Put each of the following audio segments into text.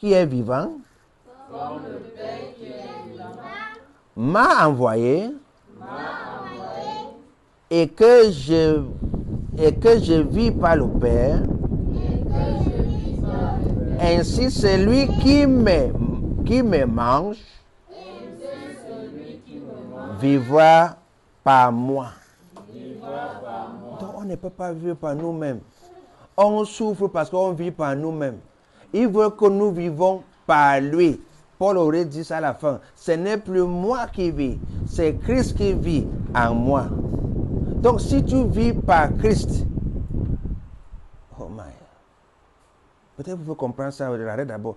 qui est vivant, comme le Père qui est vivant, m'a envoyé, et que je vis par le Père, ainsi celui qui me mange vivra par moi. Donc on ne peut pas vivre par nous-mêmes. On souffre parce qu'on vit par nous-mêmes. Il veut que nous vivons par lui. Paul aurait dit ça à la fin. Ce n'est plus moi qui vis, c'est Christ qui vit en moi. Donc si tu vis par Christ, oh my, peut-être vous pouvez comprendre ça d'abord.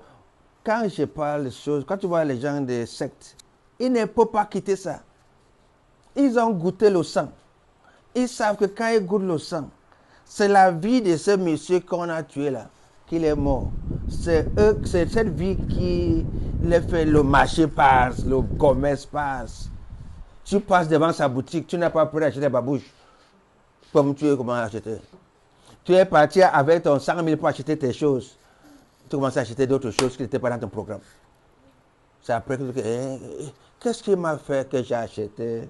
Quand je parle de choses, quand tu vois les gens des sectes, ils ne peuvent pas quitter ça. Ils ont goûté le sang. Ils savent que quand ils goûtent le sang, c'est la vie de ce monsieur qu'on a tué là, qu'il est mort. C'est cette vie qui les fait, le marché passe, le commerce passe. Tu passes devant sa boutique, tu n'as pas pu acheter babouche. Comme tu es, comment acheter. Tu es parti avec ton 100 000 pour acheter tes choses. Tu commences à acheter d'autres choses qui n'étaient pas dans ton programme. C'est après que tu dis, qu'est-ce qui m'a fait que j'ai acheté?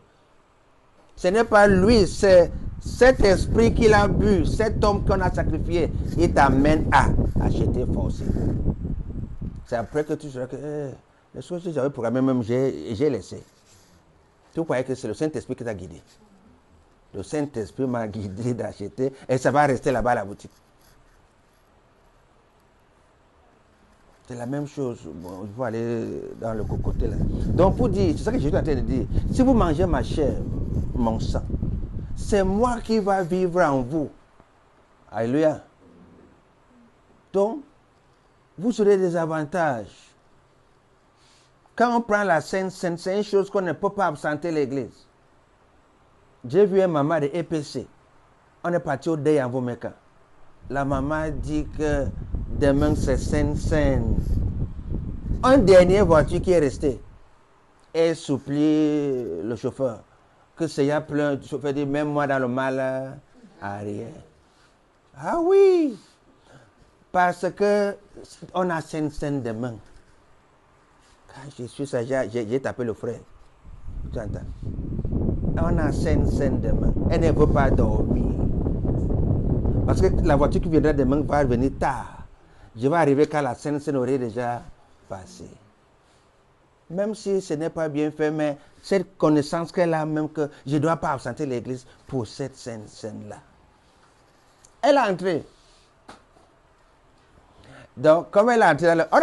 Ce n'est pas lui, c'est cet esprit qu'il a bu, cet homme qu'on a sacrifié, il t'amène à acheter forcément. C'est après que tu diras que les choses que j'avais programmées, même j'ai laissé. Tu croyais que c'est le Saint-Esprit qui t'a guidé. Le Saint-Esprit m'a guidé d'acheter et ça va rester là-bas à la boutique. C'est la même chose. Bon, il faut aller dans le côté là. Donc pour dire, c'est ça que je suis en train de dire. Si vous mangez ma chair, mon sang, c'est moi qui va vivre en vous. Alléluia. Donc, vous aurez des avantages. Quand on prend la Sainte Seine, c'est une chose qu'on ne peut pas absenter l'église. J'ai vu un maman de EPC. On est parti au deuil en Vomeka. La maman dit que demain c'est Sainte Seine. Un dernier voiture qui est resté. Et supplie le chauffeur. Que s'il y a plein, le chauffeur dit, même moi dans le mal, arrière. Ah oui! Parce que on a Sainte Seine demain. Quand je suis ça, j'ai tapé le frère. Tu entends? On a Sainte Seine demain. Elle ne veut pas dormir. Parce que la voiture qui viendra demain va venir tard. Je vais arriver quand la Sainte Seine aurait déjà passé. Même si ce n'est pas bien fait, mais cette connaissance qu'elle a, même que je ne dois pas absenter l'église pour cette scène-là. Elle est entrée. Donc, comme elle est entrée, on a